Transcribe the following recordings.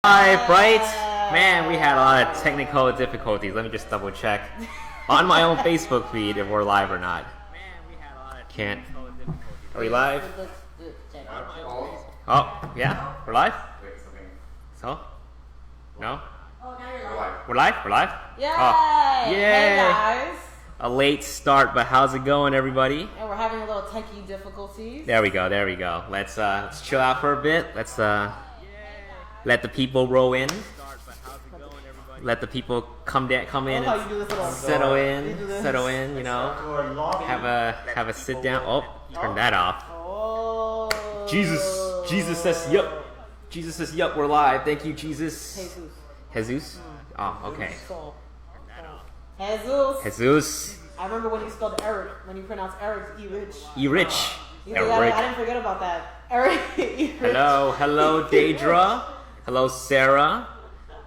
Live, right? Man, we had a lot of technical difficulties. Let me just double check on my own Facebook feed if we're live or not. Can't. Are we live? Oh, yeah? We're live? So? No? We're live? We're live? Yay! Oh. Yay! Hey guys! A late start, but how's it going, everybody? And we're having a little techie difficulties. There we go, there we go. Let's chill out for a bit. Let's let the people roll in. Let the people come in and settle in, you know. Have a sit down. Oh, turn that off. Oh. Jesus says yup. Jesus says yup, we're live. Thank you, Jesus. Jesus? Oh, okay. Jesus. I remember when you spelled Eric, when you pronounced Eric, E-Rich. E-Rich. Eric. I didn't forget about that. Eric, E-Rich. Hello, Daedra. Hello, Sarah.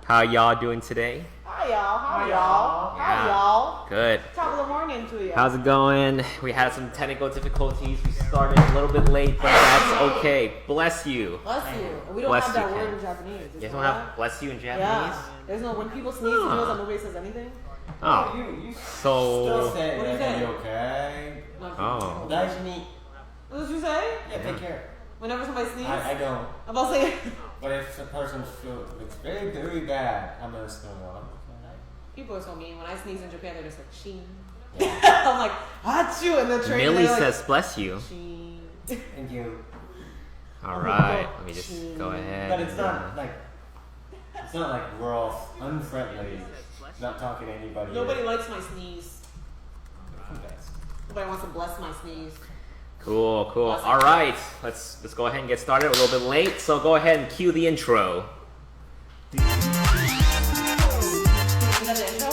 How y'all doing today? Hi, y'all. How y'all? Good. Top of the morning to you. How's it going? We had some technical difficulties. We started a little bit late, but that's okay. Bless you. Bless you. We don't have that word in Japanese. You don't have bless you in Japanese? Yeah. There's no, when people sneeze, you know that nobody says anything? Oh. You So. still say What do you say? you okay? Oh. What did you say? Yeah, take care. Whenever somebody sneezes? I don't. I'm about to say. But if a person feels it's very, very bad, I'm gonna still go. People are so mean. When I sneeze in Japan, they're just like, sheen. Yeah. I'm like, achoo, and the train. Millie like, says bless you. sheen. Thank you. Alright, let me just go ahead. But it's not like we're all unfriendly, not talking to anybody. Nobody likes my sneeze. Who does? Nobody wants to bless my sneeze. Cool. Alright, let's go ahead and get started. We're a little bit late, so go ahead and cue the intro. Is that the intro?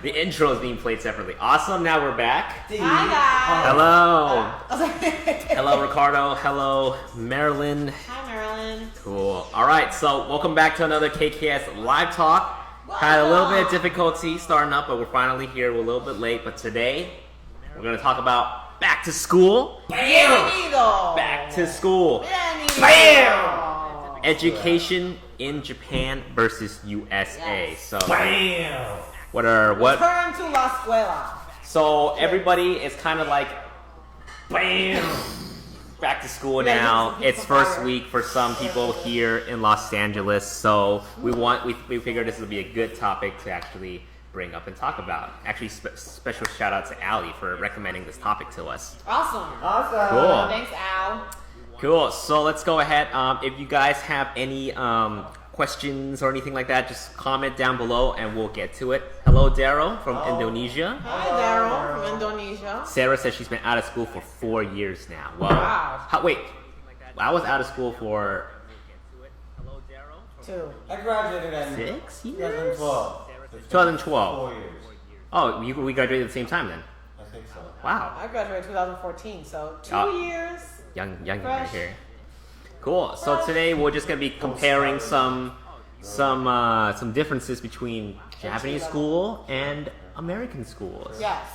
The intro is being played separately. Awesome, now we're back. Hi, guys. Hello. Okay. Hello, Ricardo. Hello, Marilyn. Hi, Marilyn. Cool. Alright, so welcome back to another KKS Live Talk. Had a little bit of difficulty starting up, but we're finally here. We're a little bit late, but today we're going to talk about back to school. Bienvenido. Back to school. Bienvenido. Bam! Education in Japan versus USA. Yes. So, Bam! what? Return to la escuela. So everybody is kind of like, bam, back to school now. It's first week for some people here in Los Angeles, so we figured this would be a good topic to actually bring up and talk about. Actually, special shout out to Allie for recommending this topic to us. Awesome. Cool. Thanks, Al. Cool. So let's go ahead. If you guys have any questions or anything like that, just comment down below and we'll get to it. Hello, Daryl from Indonesia. Hi, Daryl from Indonesia. Sarah says she's been out of school for 4 years now. Wow. Wait, I was out of school for 2. I graduated in 6 years? 2012. 2012. 4 years. Oh, we graduated at the same time then. I think so. Wow. I graduated 2014, so 2 years. Young right Fresh. here. Cool. So today we're just gonna be comparing some differences between Japanese school and American schools. Yes.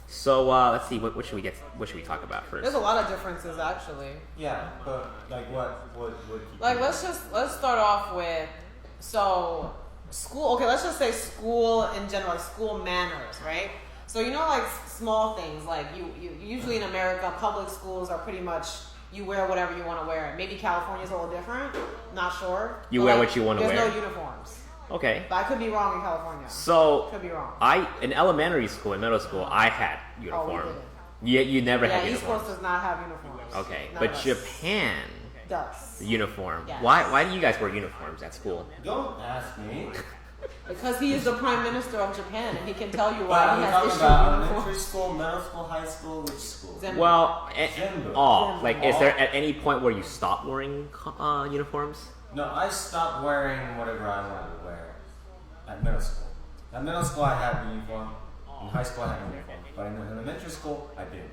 So let's see. What should we talk about first? There's a lot of differences actually. Yeah, but like what would Like let's start off with school. Okay, let's just say school in general, like school manners, right? So you know, like small things, like you usually in America, public schools are pretty much you wear whatever you want to wear. Maybe California's a little different. Not sure. You But, wear like, what you want to wear. There's no uniforms. Okay. But I could be wrong in California. So Could be wrong. in elementary school, in middle school, I had uniform. You never had East uniform. Coast does not have uniforms. Okay, None but of us Japan, does. the uniform. Yes. Why do you guys wear uniforms at school? Don't ask me. Because he is the prime minister of Japan, and he can tell you But why are he we has talking issued about elementary uniforms. school, middle school, high school, which school? Zen- Well, Gender. all like, is there at any point where you stop wearing uniforms? No, I stopped wearing whatever I wanted to wear at middle school. At middle school, I had a uniform. In high school, I had a uniform. But in elementary school, I didn't.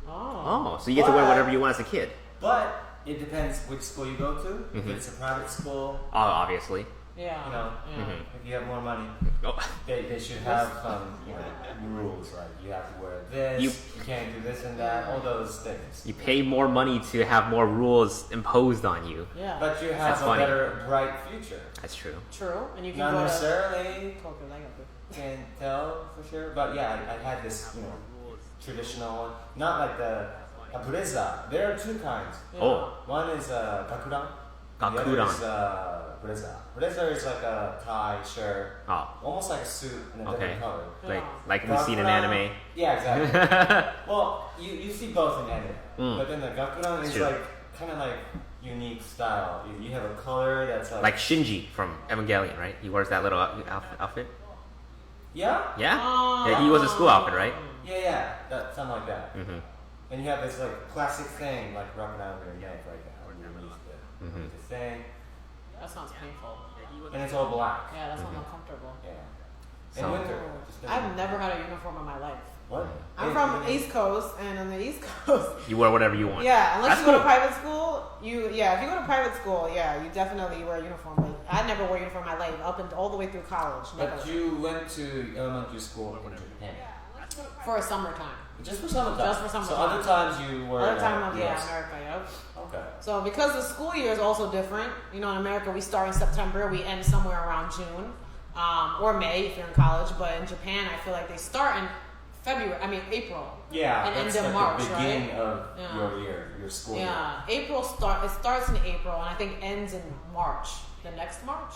Oh. Oh, so you get to wear whatever you want as a kid. But it depends which school you go to. If it's a private school, Oh, obviously. Yeah. You know, if you have more money, they should have rules like you have to wear this, you can't do this and that, all those things. You pay more money to have more rules imposed on you. Yeah. But you have a better, bright future. That's true. True, and you can not go necessarily can't tell for sure, but yeah, I had this traditional one, not like the bureza. There are two kinds. Yeah. Oh. One is gakudan. Gakudan. The other is bureza. Bureza is like a tie shirt, almost like a suit in a different color. Like we see in anime. Yeah, exactly. Well, you see both in anime, but then the gakudan is like kind of like unique style. You have a color that's like Shinji from Evangelion, right? He wears that little outfit. Yeah. Yeah, he was a school outfit, right? Yeah, something like that. And you have this like plastic thing like wrapping around your neck right underneath the thing. That sounds painful. And it's all black. Yeah, that sounds uncomfortable. Yeah. In winter. I've never had a uniform in my life. What? I'm from East Coast, and on the East Coast, you wear whatever you want. Yeah, unless you go to private school, if you go to private school, you definitely wear a uniform. But I never wore a uniform in my life, up and all the way through college. Never. But you went to elementary school in Japan. For a summertime. Just for summertime. Just for summertime. So other times you were. Other time, America. Yep. Okay. So because the school year is also different, in America we start in September, we end somewhere around June, or May if you're in college. But in Japan, I feel like they start in April. Yeah, and that's end in like March, the beginning right? of your year, your school year. Yeah, it starts in April, and I think ends in March. The next March.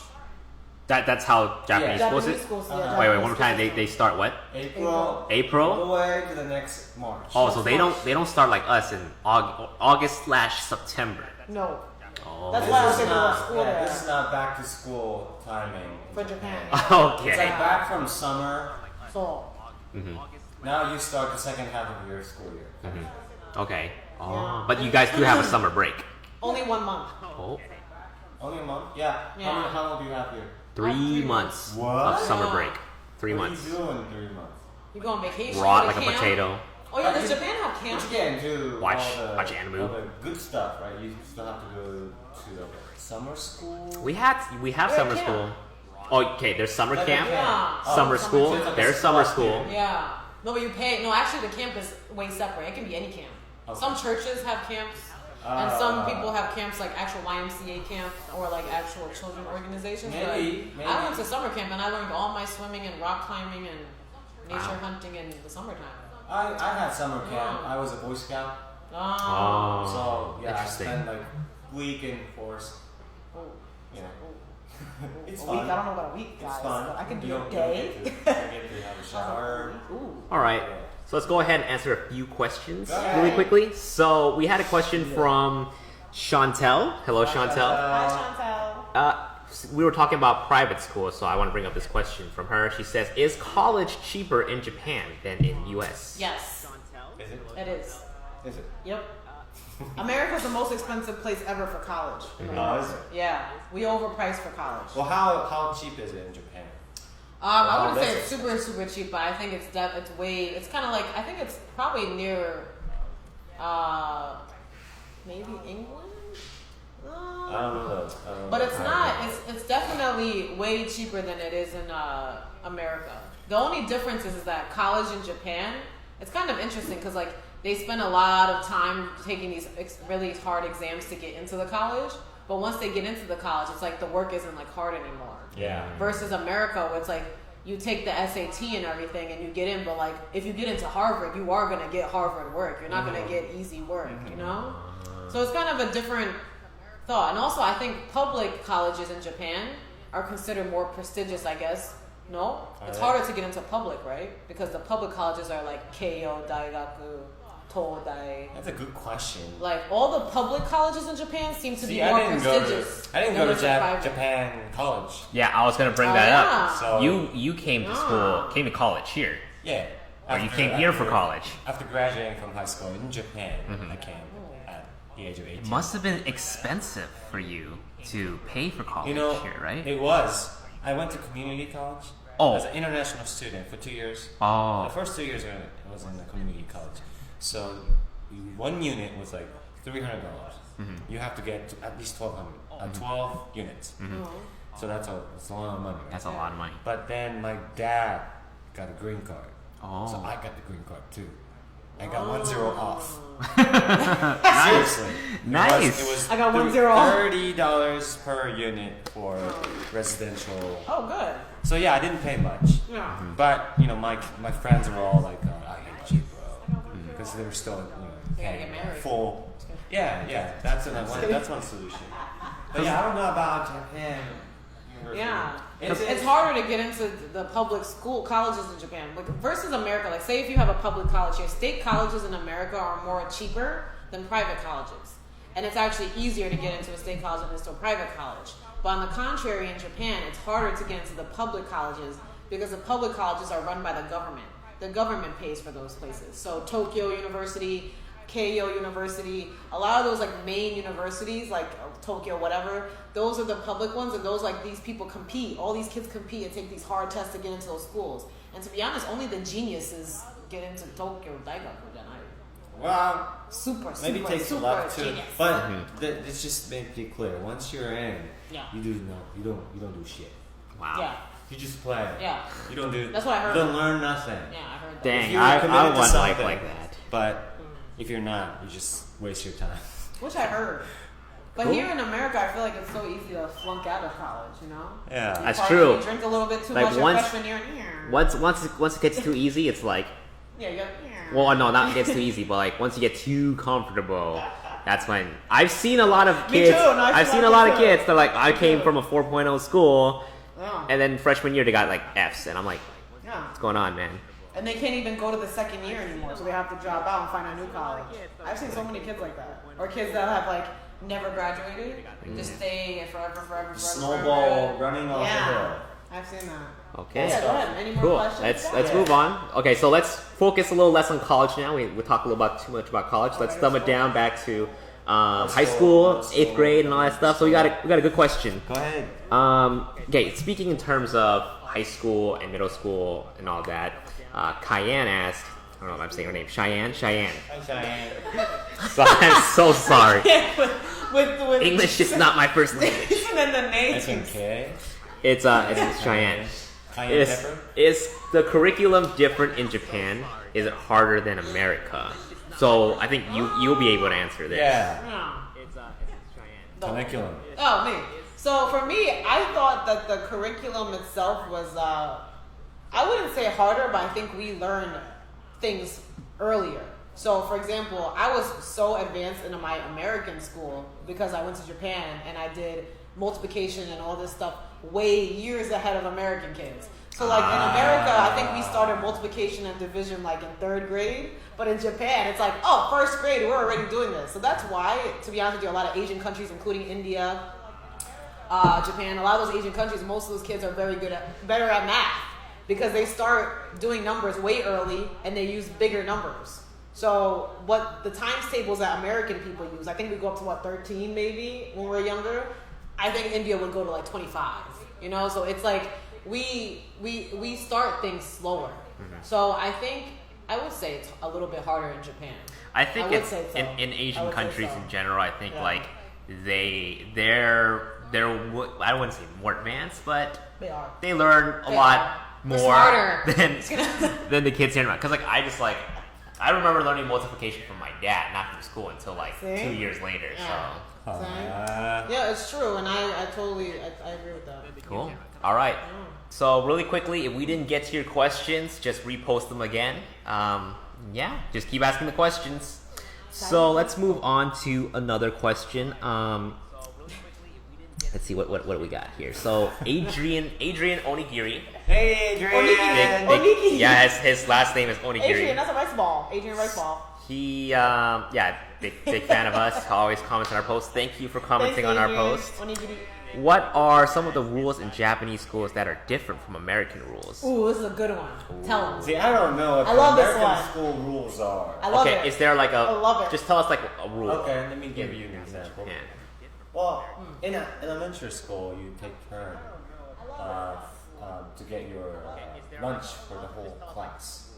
That's how Japanese schools is? Wait, one more time. They start what? April. All the way to the next March. Oh, so they don't start like us in August/September. No. Oh. That's why I was in school there. This is not back to school timing for Japan. Okay. It's like back from summer. Fall. Now you start the second half of your school year. Okay. Oh. Yeah. But you guys do have a summer break. Only 1 month. Oh. Only a month? Yeah. How long do you have here? 3 months of summer break. 3 months. What are you doing in 3 mons? You go on vacation? Rot like a potato. Oh yeah, does Japan have camp? But you get into watch all anime. the good stuff, right? You still have to go to summer school. We have summer school. Oh, okay. There's summer camp. Yeah. Summer school. There's summer school. Yeah. No, but you pay. No, actually, the camp is way separate. It can be any camp. Okay. Some churches have camps, and some people have camps like actual YMCA camp or like actual children organizations. Maybe. I went to summer camp and I learned all my swimming and rock climbing and nature hunting in the summertime. I had summer camp. I was a Boy Scout. Oh. So yeah, I spent like a week in forest. Yeah. It's fun. Week? I don't know about a week, guys. It's fun. But I can do you a day. You get to have a shower. All right. So let's go ahead and answer a few questions really quickly. So we had a question from Chantel. Hello, Chantel. Hi, Chantel. We were talking about private school, so I want to bring up this question from her. She says, "Is college cheaper in Japan than in U.S.?" Yes. Is it? It is. Is it? Yep. America's the most expensive place ever for college. Oh, is it? Yeah, we overpriced for college. Well, how cheap is it in Japan? I wouldn't say it's super, super cheap, but I think it's kind of like, I think it's probably near, maybe England? I don't know. But it's not, it's definitely way cheaper than it is in America. The only difference is that college in Japan, it's kind of interesting because like they spend a lot of time taking these really hard exams to get into the college. But once they get into the college, it's like the work isn't like hard anymore. Yeah. Versus America, where it's like you take the SAT and everything and you get in, but like if you get into Harvard, you are gonna get Harvard work. You're not gonna get easy work, you know? So it's kind of a different thought. And also I think public colleges in Japan are considered more prestigious, I guess. No? It's harder to get into public, right? Because the public colleges are like Keio, Daigaku, Todai. That's a good question. Like all the public colleges in Japan seem to be more prestigious. I didn't go to Japan college. Yeah, I was gonna bring that up. So you came to school, came to college here. Yeah. Or you came here for college. After graduating from high school in Japan, I came at the age of 18. It must have been expensive for you to pay for college here, right? It was. I went to community college as an international student for 2 years. Oh. The first 2 years I was in the community college. So one unit was like $300. You have to get to at least 12 units. So that's a lot of money. Right? That's a lot of money. But then my dad got a green card. Oh. So I got the green card too. I got 1-0 off. Nice. Seriously. Nice. It was I got 1-0 off. $30 per unit for residential. Oh, good. So yeah, I didn't pay much. Yeah. But my friends were all like, I hate you, bro, because they were still They gotta get paying married. full. Yeah. That's one solution. But yeah, I don't know about Japan. Yeah. It's It's harder to get into the public school colleges in Japan, like versus America. Like, say if you have a public college here, state colleges in America are more cheaper than private colleges, and it's actually easier to get into a state college than it is to a private college. But on the contrary, in Japan, it's harder to get into the public colleges because the public colleges are run by the government. The government pays for those places. So Tokyo University, Keio University, a lot of those like main universities, like Tokyo, whatever, those are the public ones, and those like these people compete. All these kids compete and take these hard tests to get into those schools. And to be honest, only the geniuses get into Tokyo Daigaku. Well, maybe it takes a lot too. genius. But it's just make it clear. Once you're in, Yeah. you don't do shit. Wow. Yeah, You just play. yeah, You don't do. That's what I heard. You don't learn nothing. yeah. I heard that. Dang, you're I committed to want life something. like that. But if you're not, you just waste your time. Which I heard. But Cool. here in America, I feel like it's so easy to flunk out of college. You know. Yeah. That's Party, true. Drink a little bit too Like, much your once- freshman year. Once it gets too easy, it's like, Yeah, yeah. well, no, not gets too easy, but like once you get too comfortable, that's when I've seen a lot of Me kids. too, no, I've seen a lot of too. kids that like I came from a 4.0 school, Yeah. and then freshman year they got like Fs, and I'm like, Yeah. what's going on, man? And they can't even go to the second year anymore, so they have to drop out and find a new college. I've seen so many kids like that, or kids that have like never graduated, just stay forever. Snowball running off the hill. Yeah, I've seen that. Okay. Yeah, go ahead. Any more Cool. questions? Let's move on. Okay, so let's focus a little less on college now. We talk a little about too much about college. Let's dumb it down back to high school, 8th grade, and all that stuff. So we got a good question. Go ahead. Okay, speaking in terms of high school and middle school and all that, Cayenne asked, I don't know if I'm saying her name, Cheyenne. Hi, Cheyenne. So I'm so sorry. with English is not my first language. and then the names. Okay. It's Cheyenne. Cayenne pepper. Is the curriculum different in Japan? Is it harder than America? So I think you'll be able to answer this. Yeah. Yeah. It's Cheyenne. Curriculum. Oh, me. So for me, I thought that the curriculum itself was, I wouldn't say harder, but I think we learned things earlier. So for example, I was so advanced into my American school because I went to Japan and I did multiplication and all this stuff way years ahead of American kids. So like in America, I think we started multiplication and division like in 3rd grade. But in Japan, it's like, oh, 1st grade, we're already doing this. So that's why, to be honest with you, a lot of Asian countries, including India, Japan, a lot of those Asian countries, most of those kids are better at math because they start doing numbers way early and they use bigger numbers. So what the times tables that American people use, I think we go up to 13 maybe when we're younger. I think India would go to like 25. You know, so it's like we start things slower. Mm-hmm. So I think I would say it's a little bit harder in Japan. I think would it's say so. in Asian I would say countries so. in general. I think Yeah. like they're I wouldn't say more advanced, but They are. they learn a They lot are. They're more smarter. than the kids here. Because like I remember learning multiplication from my dad, not from school until like See? 2 years later. Yeah. So Yeah, it's true, and I totally agree with that. cool. All right. So really quickly, if we didn't get to your questions, just repost them again. Yeah, just keep asking the questions. So let's move on to another question. Let's see what do we got here. So Adrian Onigiri. Hey, Adrian. Onigiri. Yeah, his last name is Onigiri. Adrian, that's a rice ball. Adrian Rice Ball. He big fan of us. Always comments on our posts. Thank you for commenting on our post. Onigiri. What are some of the rules in Japanese schools that are different from American rules? Ooh, this is a good one. Tell them. See, I don't know what I love this American one. school rules are. I love Okay, it. is there like I love it. just tell us like a rule. Okay, let me give you an example. Yeah. Well, in elementary school, you take turn to get your lunch for the whole class.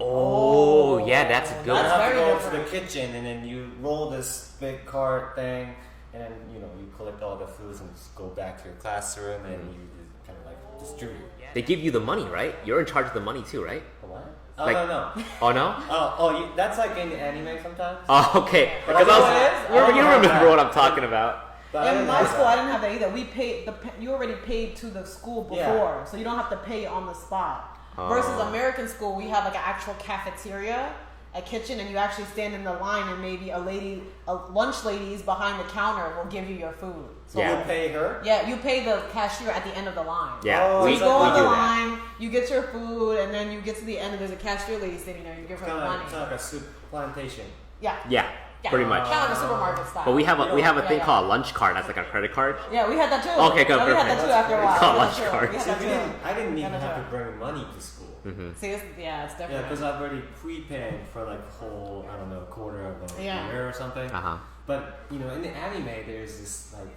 Oh, yeah, that's a good You one. That's have to very go to different. the kitchen and then you roll this big cart thing, and then you collect all the foods and just go back to your classroom and you kind of like distribute. They give you the money, right? You're in charge of the money too, right? What? Oh, Like- no. Oh no? That's like in anime sometimes. Oh, okay. But Because I I know was, it is. you I don't remember have what that. I'm talking about. But I In didn't my have school, that. I didn't have that either. We paid you already paid to the school before, so you don't have to pay on the spot. Versus American school, we have like an actual cafeteria, a kitchen, and you actually stand in the line, and maybe a lunch lady is behind the counter will give you your food. So Yeah. You pay her? yeah, you pay the cashier at the end of the line. Yeah, Oh, So we, you go we on do the that. line, you get your food, and then you get to the end, and there's a cashier lady sitting there. You give her the money. It's like a soup plantation. Yeah. Yeah, pretty much. Kind of like a supermarket style. But we have a thing Yeah. called a lunch card. That's like a credit card. Yeah, we had that too. Okay, good, Yeah, we had that perfect. too after a while. It's called We had lunch that too. card. We had See, that too. I didn't even Yeah, have to that's bring money to school. See, it's different. Yeah, because I've already prepaid for like a whole, I don't know, quarter of a year or something. Uh-huh. But, you know, in the anime, there's this like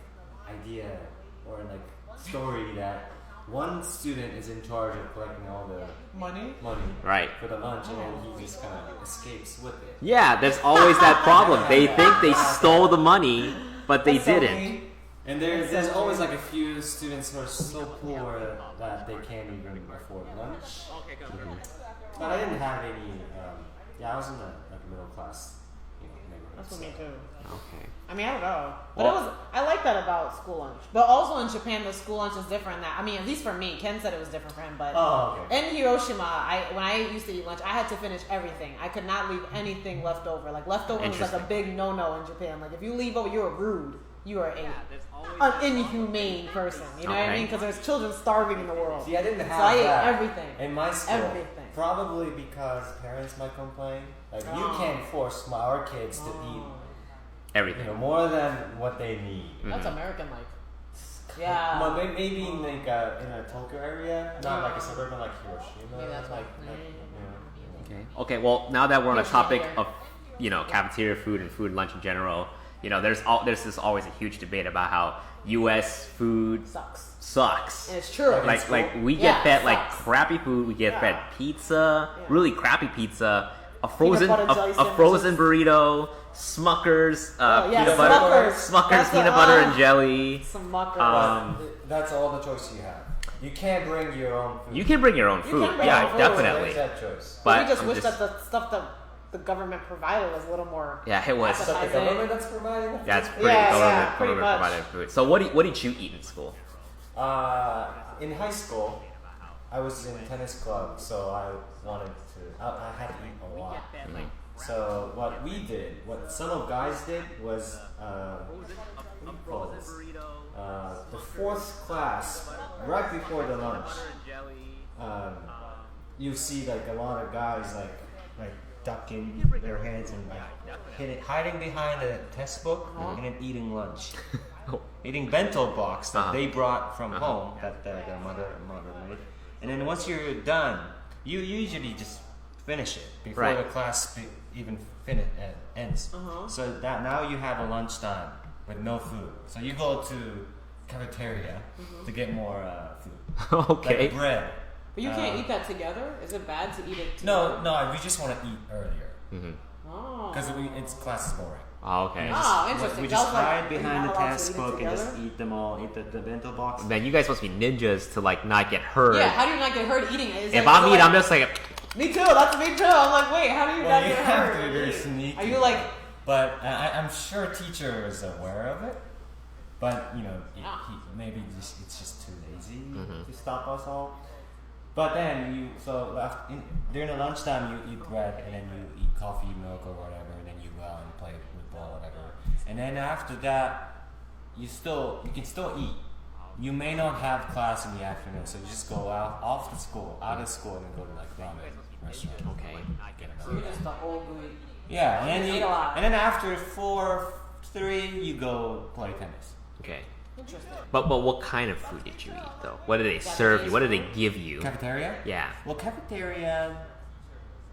idea or like story that one student is in charge of collecting all the money. money Right. for the lunch, and then he just kind of escapes with it. Yeah, there's always that problem. They think they stole the money, but they That's so didn't. mean. And there's always like a few students who are so poor that they can't even afford lunch. But I didn't have any. I was in the like middle class, neighborhood. That's what me too. Okay. I mean, I don't know, but Well- I like that about school lunch. But also in Japan, the school lunch is different. At least for me, Ken said it was different for him. But Oh, okay. in Hiroshima, when I used to eat lunch, I had to finish everything. I could not leave anything left over. Like leftover was like a Interesting. big no-no in Japan. Like if you leave over, you're rude. You are an inhumane person. You know what I Okay. mean? Because there's children starving in the world. See, I didn't have So I ate that everything. in my school. Everything. Probably because parents might complain. Like you Oh. can't force our kids to eat, Everything. more than what they need. That's American like. Yeah. But maybe in like in a Tokyo area, not like a suburban like Hiroshima. Maybe that's like, what- Okay. Okay. Well, now that we're on the Yes, topic here. of, cafeteria food and food lunch in general, there's this always a huge debate about how U.S. food sucks. And it's true. Like we get Yeah, fed it like sucks. crappy food. We get fed pizza, Yeah. really crappy pizza, a frozen butter jelly a frozen sandwiches. burrito, Smuckers, yeah, peanut butter, Smuckers. Smuckers That's peanut the- butter and jelly. Some mucker. That's all the choice you have. You can't bring your own food. You can bring your own You food. can bring Yeah, your own food. definitely. There's that choice. But we just I'm wish that the stuff that the government provided was a little more. Yeah, it was. Is that the appetizing. government that's providing the food? That's pretty Yeah, government pretty much. provided food. So what did you eat in school? In high school, I was in tennis club, so I had to eat a lot. So what some of guys did was, what do you call this? The fourth class, right before the lunch, you see like a lot of guys like ducking their heads and like hiding behind a test book and then eating lunch. Eating bento box that they brought from home that their mother made, and then once you're done, you usually just finish it before Right. the class even ends. So that now you have a lunchtime with no food. So you go to cafeteria to get more food, Okay. like bread. But you can't eat that together. Is it bad to eat it No, together? no, we just want to eat earlier Oh. because it's class is boring. Oh, okay. Oh, interesting. We That just was like, hide are you behind the not allowed to test eat it book and just together? eat them all. Eat the bento box. Man, you guys must be ninjas to like not get hurt. Yeah. How do you not get hurt eating it? Is If it- I'm so, eating, like- I'm just like, Me too. That's me too. I'm like, wait, how do you Well, not you get have hurt? to be very sneaky. Are you like? But I'm sure teacher is aware of it. But maybe it's just too lazy to stop us all. But then during the lunchtime you eat bread and then you eat coffee, milk or whatever, and then you go out and play with ball, whatever. And then after that, you can still eat. You may not have class in the afternoon, so you just go out of school, and then go to like ramen restaurant. okay. So you're just the whole week. Yeah, and You ate a lot. then after 3, you go play tennis. Okay. Interesting. But what kind of food did you eat though? What did they serve you? What did they give you? Cafeteria? Yeah. Well, cafeteria,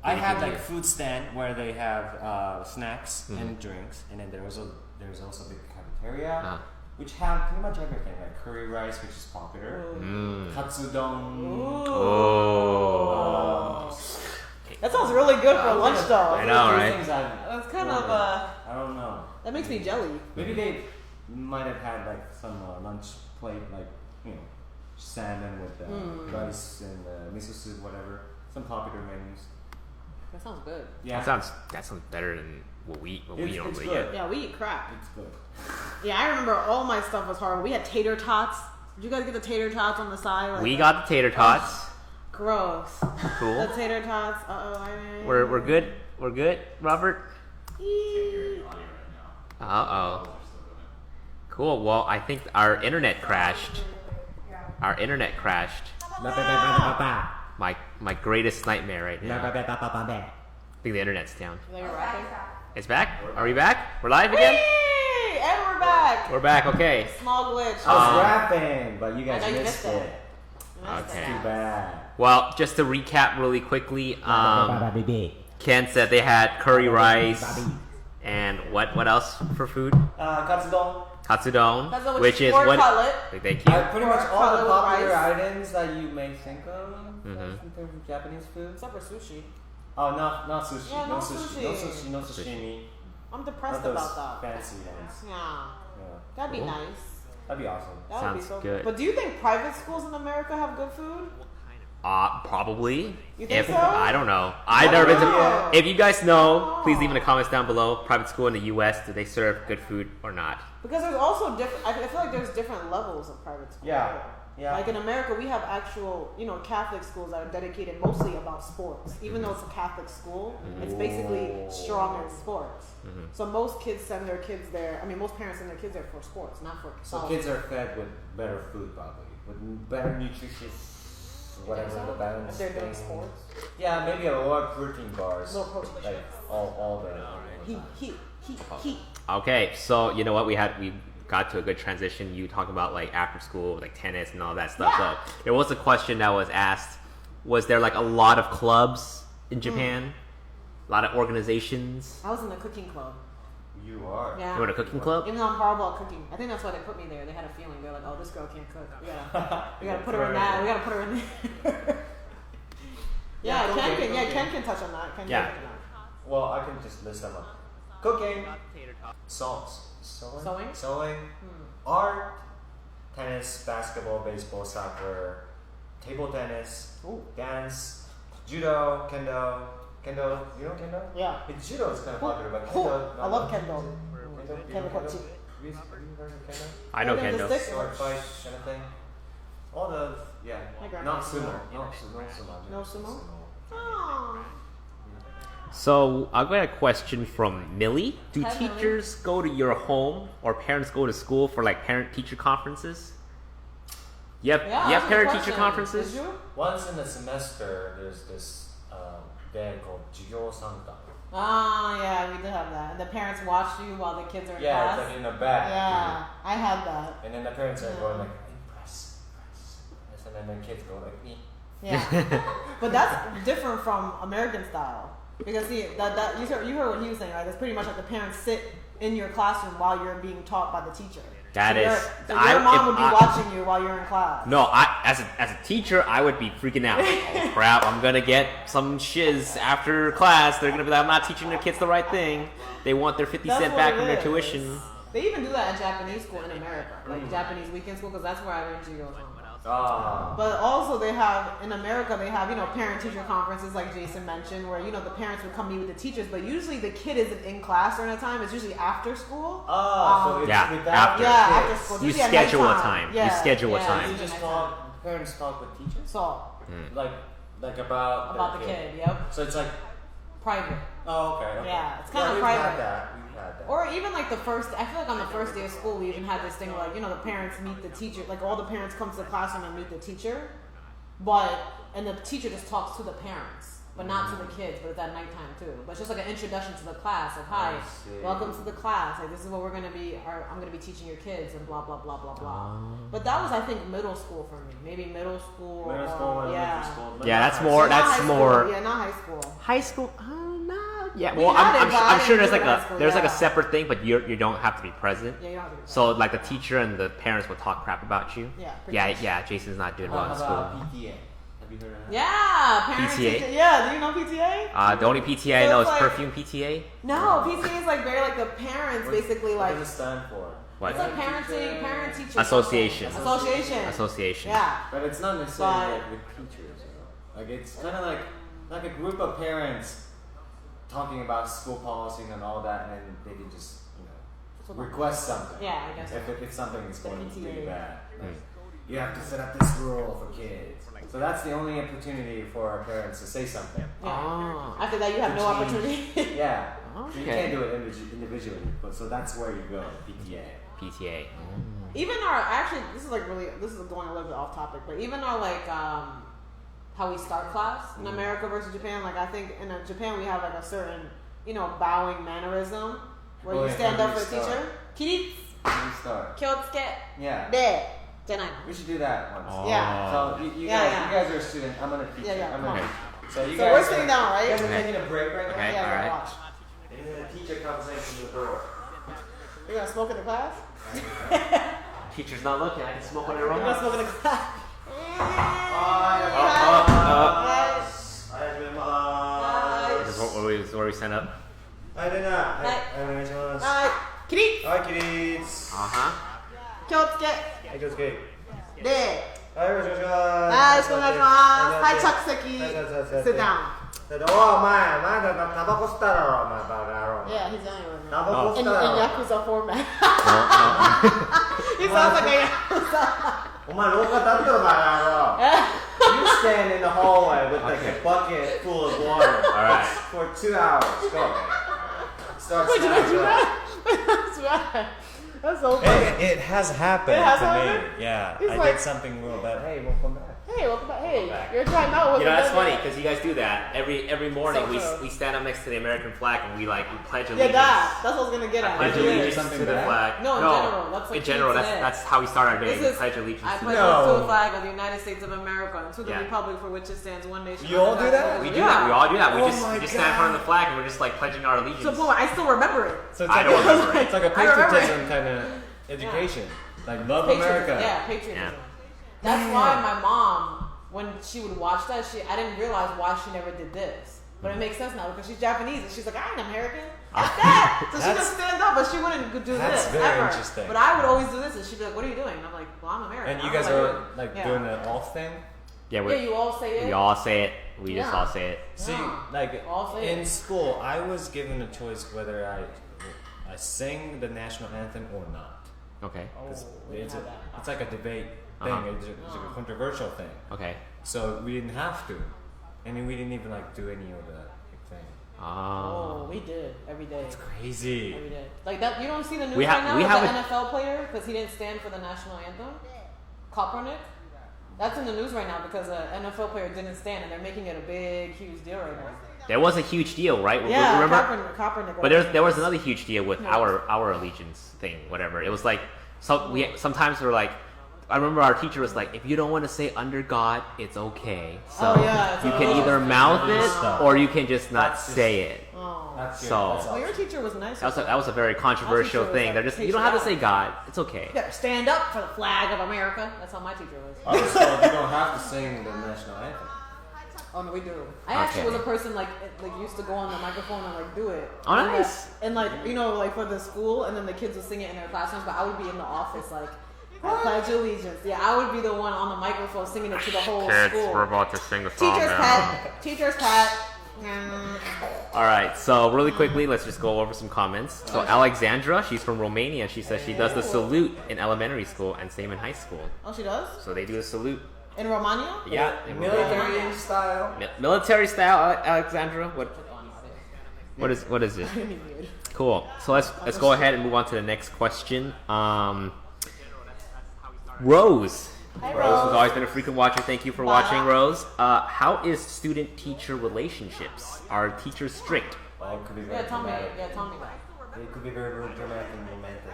I did had you like do? food stand where they have snacks and drinks, and then there's also a big cafeteria, which had pretty much everything, like curry rice, which is popular, Katsudon. Oh. That sounds really good for lunch though. I know, right? That's kind of I don't know. that makes me jelly. Maybe might have had like some lunch plate, like salmon with rice and miso soup, whatever. Some popular menus. That sounds good. Yeah, that sounds better than what we it's normally good. get. Yeah, we eat crap. It's good. Yeah, I remember all my stuff was horrible. We had tater tots. Did you guys get the tater tots on the side? Like We got the tater tots. gross. Cool. The tater tots. We're good. We're good, Robert. Eee. Cool. Well, I think our internet crashed. Our internet crashed. My greatest nightmare right now. I think the internet's down. Are you rapping? It's back? Are we back? We're live again? Whee! And we're back. We're back, okay. Small glitch. I was rapping, but you guys I know you missed missed it. Okay. Too bad. Well, just to recap really quickly, Ken said they had curry rice and what else for food? Katsudon. Katsudon, Katsudon, which is pork what? cutlet. Thank you. Pretty much Pork all the cutlet with popular rice. items that you may think of in terms of Japanese food. Except for sushi. Oh, not sushi. Yeah, no no sushi. sushi. No sushi. No sashimi. I'm Not depressed those about that. fancy ones. Yeah. Yeah. That'd be Cool. nice. That'd be awesome. That would be Sounds so good. But do you think private schools in America have good food? Probably. You think so? I don't know. I've never been to. Yeah. If you guys know, please leave in the comments down below. Private school in the U.S. Do they serve good food or not? Because there's also different. I feel like there's different levels of private schools. Yeah. Yeah. Like in America, we have actual, Catholic schools that are dedicated mostly about sports. Even though it's a Catholic school, it's basically strong in sports. So most kids send their kids there. I mean, most parents send their kids there for sports, not for. So kids are fed with better food, probably, with better nutritious, whatever the balance. If they're doing thing. sports. Yeah, maybe a lot of protein bars. Little protein like shakes. all the. Heat. Okay, so you know what we got to a good transition. You talking about like after school, like tennis and all that stuff. Yeah. So there was a question that was asked: was there like a lot of clubs in Japan? A lot of organizations? I was in the cooking club. You are. Yeah. You were in a cooking club? Even though I'm horrible at cooking, I think that's why they put me there. They had a feeling. They're like, "Oh, this girl can't cook. We gotta put her in that. We gotta put her in there." Yeah, Ken can touch on that. Ken Yeah. can touch on that. Well, I can just list them up. Cooking, sewing, art, tennis, basketball, baseball, soccer, table tennis, dance, judo, kendo. Kendo, you know kendo? Yeah. Judo is kind of popular, but Cool. kendo. I love kendo. Kendo. Kochi. Have you heard of kendo? I know Yeah, the kendo. stick. Sword fight kind of thing. All the My grandma not used to sumo, know. not sumo. No sumo? Oh. So I got a question from Millie. Do Hi, Millie. teachers go to your home or parents go to school for like parent-teacher conferences? You have Yeah, that's a good parent-teacher question. conferences? Did you? Once in the semester, there's this day called Jugyo Santa. Ah, yeah, we did have that. And the parents watch you while the kids are in Yeah, class. it's like in the back. Yeah, I had that. And then the parents are going like, press. And then the kids go like, me. Yeah, but that's different from American style because see that you heard what he was saying, right? That's pretty much like the parents sit in your classroom while you're being taught by the teacher. That so is- your mom would be if I- watching you while you're in class. No, as a teacher, I would be freaking out. Like, oh crap, I'm gonna get some shiz after class. They're gonna be like, I'm not teaching their kids the right thing. They want their 50 That's cent what back it from their is. tuition. They even do that at Japanese school in America, like Japanese weekend school, because that's where I learned Jigyo. Ah. But also they have, in America, they have, parent-teacher conferences like Jason mentioned, where, the parents would come meet with the teachers, but usually the kid isn't in class during that time. It's usually after school. So it's Yeah, without after. the Yeah, kids. after school. You Usually at schedule a nighttime. time. Yeah, You schedule a yeah, time. You usually just nighttime. parents talk with teachers? So, Like about the kid, yep. So it's like, Private. oh, okay. Yeah, it's kinda we've private. Had that. We've had that. Or even like I feel like on the first day of school, we even had this thing where the parents meet the teacher, like all the parents come to the classroom and meet the teacher, and the teacher just talks to the parents, but not to the kids, but it's at nighttime too. But it's just like an introduction to the class, like, hi, I see. welcome to the class, like this is what I'm gonna be teaching your kids, and blah, blah, blah, blah, blah. But that was, I think, middle school for me. Maybe middle school. Middle school, or, elementary school. but Yeah, not that's high more- school. Not that's high more- School. Yeah, not high school. High school? No. Yeah, We well, had it, but I I'm sure didn't there's do like high school, there's like a yeah. separate thing, but you don't have to be present. Yeah, you don't have to be So like the teacher and the parents would talk crap about you. Yeah, pretty Yeah, much. yeah. Jason's not doing well How in school. about PTA? Have you heard of that? Yeah, parent PTA? teacher. Yeah, do you know PTA? The only PTA I So know it's is like- perfume PTA. No, PTA is like very like the parents basically What like does it stand for? What? It's like parent teacher Association. Association. Yeah. But it's not necessarily like with teachers. Like it's kind of like a group of parents talking about school policy and all that, and then they can just request something. Yeah, I guess. If something is going to be bad, Mm. you have to set up this rule for kids. So that's the only opportunity for our parents to say something. Yeah. Oh. After that, you have no opportunity. Yeah. Okay. So you can't do it individually, but so that's where you go. PTA. Even this is going a little bit off topic, but even our how we start class in America versus Japan, like I think in Japan we have like a certain, bowing mannerism where you stand up for the teacher. Kiritsu, How do you start? kyotsuke, Yeah. de, janai. We should do that once. Oh. Yeah. So you guys are a student. I'm gonna teach you. Yeah. I'm Come gonna on. teach. So you So guys we're sitting down, right? You guys are Okay. taking a break right now. Okay. Yeah, Alright. watch. And then the teacher comes in from the door. You're gonna smoke in the class? Teacher's not looking. I can smoke whatever I You're gonna want. smoke in the class? This is where we stand up. Kiritsu, kyotsuke, de. はい、お願いします。はい、着席。Sit down. お前タバコ吸ったろお前バカ野郎 Yeah, he's young right タ now. バコ吸 In ったろ Yakuza format. No, He sounds like a Yakuza. お前廊下立ってろバカ野郎 You stand in the hallway with like a bucket full of water Alright. for 2 hours. Go. Start Wait, did I do snapping. that? That's right. That's so funny. It has happened It has to happened? me. Yeah, It's I like- did something real bad. Hey, welcome back. Hey, welcome back. Hey, back. you're trying out with You know, that's the- funny because you guys do that every morning. So true. We stand up next to the American flag and we pledge Yeah, allegiance. that's what I was gonna get at. Pledge Did you allegiance do to something the bad? flag. No, in general, that's like in general. kids today. That's how we start our day. This We is- pledge allegiance I to pledge the No. to the flag of the United States of America and to the Yeah. republic for which it stands, one nation. You all under do God, that? We do yeah. that. We all do that. Oh We my just stand in front of God. the flag and we're just pledging our allegiance. So, boy, I still remember it. So I don't remember it. It's like a I remember it. patriotism kind of education. Like love Patriotism. America. Yeah, patriotism. Yeah. That's why my mom, when she would watch that, I didn't realize why she never did this. But it makes sense now because she's Japanese and she's like, I ain't American. That's that. So she That's- just stand up, but she wouldn't do That's this very ever. interesting. But I would always do this, and she'd be like, "What are you doing?" And I'm like, "Well, I'm American." And you I'm guys like, are like yeah. doing the off thing. Yeah, Yeah, you all say it. we all say it. We just Yeah. all say it. See, Yeah. like All say in it. school, I was given a choice whether I sing the national anthem or not. Okay. Oh, It's, we didn't it's, have a, that. it's like a debate thing. Uh-huh. It's a controversial thing. Okay. So we didn't have to, and we didn't even like do any of the thing. Oh, we did every day. It's crazy. Every day. Like that. You don't see the news We right have- now we with have the a- NFL player because he didn't stand for the national anthem. Kaepernick. That's in the news right now because an NFL player didn't stand, and they're making it a big, huge deal right now. There was a huge deal, right? Yeah, Remember? Kaepernick. But there was another huge deal with our allegiance thing, whatever. It was like sometimes we're like, I remember our teacher was like, if you don't want to say under God, it's okay. So Oh, yeah, it's you can okay. either mouth Stuff. it or you can just not That's just- say it. Oh. That's good. So- That's Well, your teacher was nice. That was a very controversial was thing. like They're just you don't have to say patriotic. God. It's okay. You gotta stand up for the flag of America. That's how my teacher was. I was told you don't have to sing the national anthem. Oh no, we do. I actually Okay. was a person like used to go on the microphone and like do it. Oh, And, nice. And like like for the school, and then the kids would sing it in their classrooms. But I would be in the office like, I pledge allegiance. Yeah, I would be the one on the microphone singing it to the whole school. about to sing a song Teacher's pet. Teacher's pet. All right, so really quickly, let's just go over some comments. So Alexandra, she's from Romania. She says she does the salute in elementary school and same in high school. Oh, she does? So they do the salute. In Romania? Yeah, in Military style. military style, Alexandra. What is it? Cool. So let's go ahead and move on to the next question. Rose. Hi, Rose has Rose. always been a frequent watcher. Thank you for watching, Rose. How is student-teacher relationships? Are teachers strict? Oh, it could be Yeah, very tell me. dramatic. Yeah, tell me that. It could be very dramatic and romantic.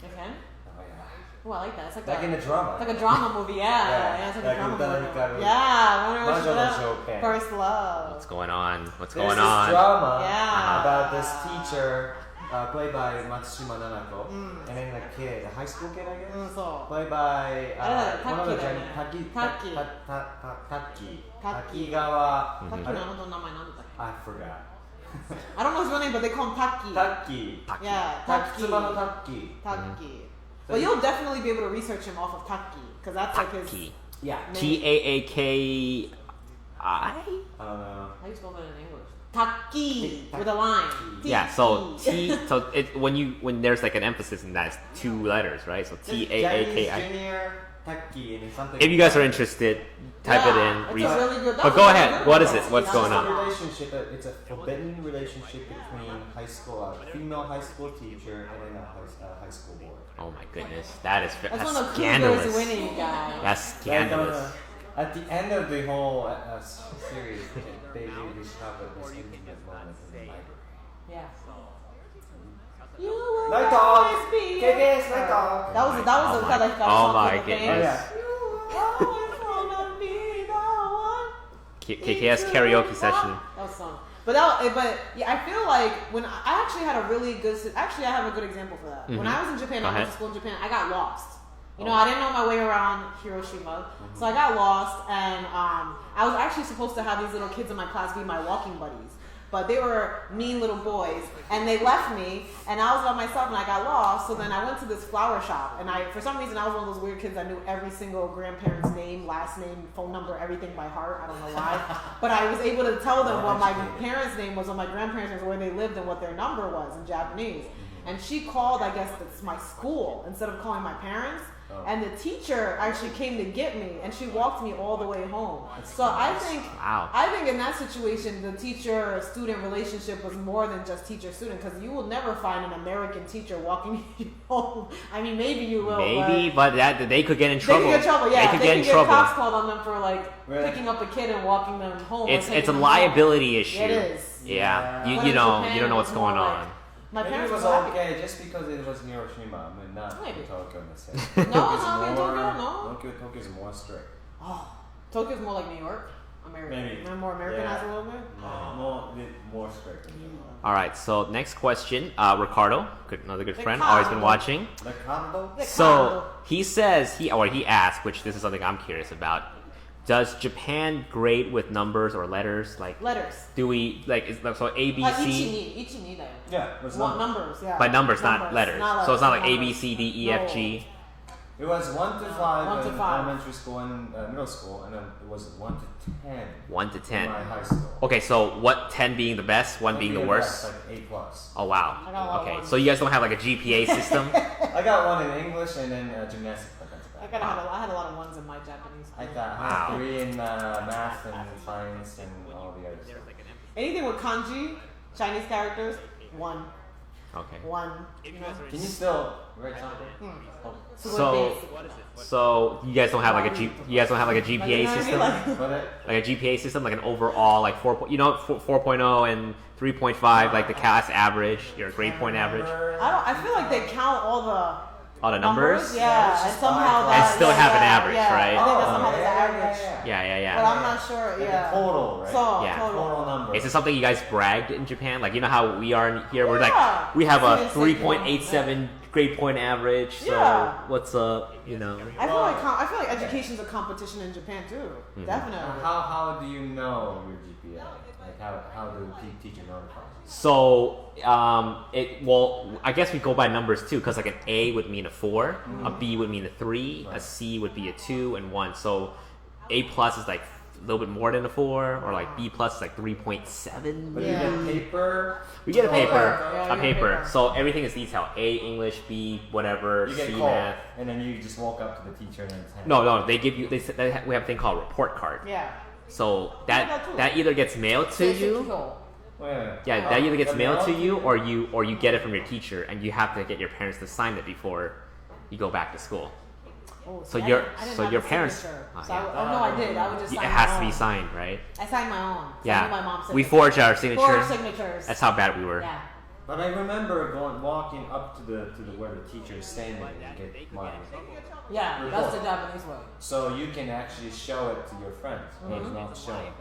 Okay. Oh, yeah. Oh, I like that. It's like, Like in a drama. It's like a drama movie, yeah. Yeah. It's like Like a drama Utari movie. Hikaru. Yeah, when we Banjo were Shoken. First Love. What's going on? What's There's going this on? drama Yeah. about this teacher played by Matsushima Nanako, and then a kid, a high school kid, I guess, So, played by one of the Taki Taki Taki. Takigawa. Taki no ano namae nandaっけ? I forgot. I don't know his real name, but they call him Taki. Taki. Yeah, Taki. Tatsuma no Taki. Taki. But you'll definitely be able to research him off of Taki, because that's like his. Taki. Yeah. Taaki. I don't know. How do you spell that in English? Taki with a line. Yeah, so T. So when there's like an emphasis in that, it's 2 letters, right? So Taaki. Junior Taki and something. If you guys are interested, type it in. It's a really good. But go ahead. What is it? What's going It's a on? relationship. It's a forbidden relationship between a female high school teacher and then a high school boy. Oh my goodness, that's That's one of the scandalous. cougars winning, guys. That's scandalous. At the end of the whole series, they have this intimate moment in the library. Yeah. You will Night always dog. be Kick-ass night dog. That was a kind of Oh my thing. goodness. You always wanna be the one. KKS karaoke session. That was song. But yeah, I feel like when I actually had a really good. Actually, I have a good example for that. When I was in Japan, I went to school in Japan. I got lost. You know, I didn't know my way around Hiroshima, so I got lost, and I was actually supposed to have these little kids in my class be my walking buddies, but they were mean little boys, and they left me, and I was by myself, and I got lost. So then I went to this flower shop, and for some reason, I was one of those weird kids that knew every single grandparent's name, last name, phone number, everything by heart. I don't know why, but I was able to tell them what my parents' name was, what my grandparents' name was, where they lived, and what their number was in Japanese. And she called, I guess, my school instead of calling my parents. And the teacher actually came to get me, and she walked me all the way home. So I think in that situation, the teacher-student relationship was more than just teacher-student, because you will never find an American teacher walking you home. I mean, maybe you will. Maybe, but they could get in trouble. They could get trouble. Yeah, they could get in trouble. Cops called on them for picking up a kid and walking them home. It's a liability issue. It is. Yeah, But you don't Japan, know what's it was going more on. My Maybe parents it was were happy. okay just because it was Hiroshima, but not Maybe. Tokyo necessarily. not in Tokyo, no. Tokyo's more strict. Oh, Tokyo's more like New York. American. Maybe. More Americanized a little bit. More strict. All right, so next question, Ricardo, another good friend, Ricardo. always been watching. Ricardo? So he says he asked, which this is something I'm curious about. Does Japan grade with numbers or letters? Like Letters. do we so A B C? Ichi ni. Yeah, it was Numbers. Yeah. By numbers, not letters. So it's not like A B numbers. C D E F G. It was 1 to 5 1 to in 5. elementary school and middle school, and then it was 1 to 10 1 to 10. in my high school. Okay, so what 10 being the best, 1 being the worst? Like A plus. Oh wow. I got a lot of Okay, ones. so you guys don't have like a GPA system? I got 1 in English and then gymnastics. But that's about it. I had a lot of ones in my Japanese school. I got Wow. 3 in math and science and all the other stuff. Anything with kanji, Chinese characters, 1. Okay. 1. You know? Can you still write something? Oh. So you guys don't have like a GPA system? Like a GPA system, like an overall like 4.0 and 3.5, like the class average, your grade point average. I feel like they count all the numbers? Yeah, and somehow And still have an average, yeah. right? I think that's somehow the average. Yeah. But I'm not sure. Like Yeah. a total, right? So Yeah. Total number. Is it something you guys bragged in Japan? Like, you know how we are here? We're Yeah. like, we have a It's 3.87 grade point average. So Yeah. what's up? You know. I feel like education's a competition in Japan too. Definitely. How do you know your GPA? Like how do the teacher notify you? So I guess we go by numbers too, because like an A would mean a 4, a B would mean a 3, a C would be a 2, and 1. So A plus is like a little bit more than a 4, or like B plus is like 3.7. But Yeah. you get paper. We get a paper, Yeah, a you get paper. paper. So everything is detailed. A English, B whatever, You get C called, math. and then you just walk up to the teacher and then hand No, they give you. We have a thing called a report card. Yeah. So Yeah, that too. that either gets mailed to you. Yeah, that either gets mailed to you, or you get it from your teacher, and you have to get your parents to sign it before you go back to school. Oh, So see, your I didn't so have your a parents. signature. Oh, So yeah. no, I did. I would just. It sign has my to be own. signed, right? I signed my own. So I Yeah. knew my mom's We signature. forged our 4 signature. signatures. That's how bad we were. Yeah. But I remember walking up to the where the teacher is standing and get mine. Yeah, that's the Japanese way. So you can actually show it to your friends. It's not showing.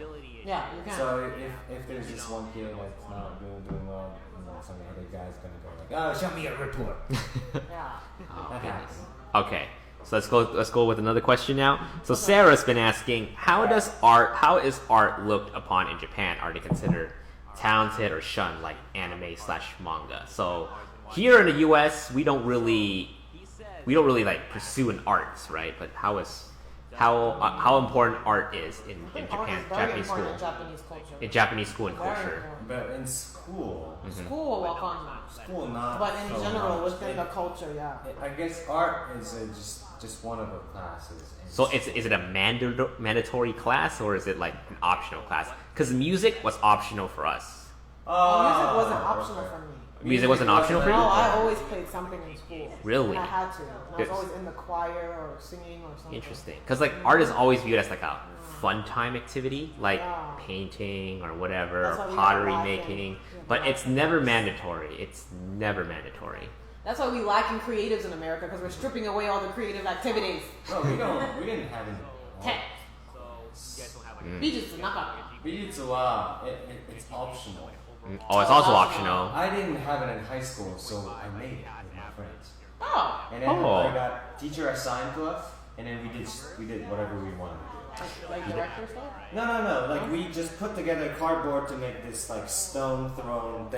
Yeah, you can. So if there's just one kid that's not doing well, some of the other guy's gonna go like, oh, show me a report. Yeah. That happens. Okay, so let's go with another question now. So Sarah's been asking, how is art looked upon in Japan? Are they considered talented or shunned like anime/manga? So here in the U.S., we don't really we don't really like pursue an arts, right? But how important art is in Japan, Japanese school, Japanese culture. in Japanese school and Very culture. important. But in school, School will walk on. school not. But in so general, much. within the culture, yeah. I guess art is just one of the classes. in So is school. it a mandatory class or is it like an optional class? Because music was optional for us. Music wasn't Oh, optional okay. for me. Music wasn't optional for you? No, I always played something in school. Really? And I had to. And I was Yes. always in the choir or singing or something. Interesting. Because like art is always viewed as like a fun time activity, like Yeah. painting or whatever, That's or why we pottery lack in- making. yeah, But lack it's in never arts. mandatory. It's never mandatory. That's why we lack in creatives in America because we're stripping away all the creative activities. No, we didn't have any. 美術なかった。美術は it's optional. Oh, it's also optional. I didn't have it in high school, so I made it with my friends. Oh. And then Oh. I got teacher assigned to us, and then we did whatever we wanted to do. Like director stuff? No. Like we just put together cardboard to make this like stone throwing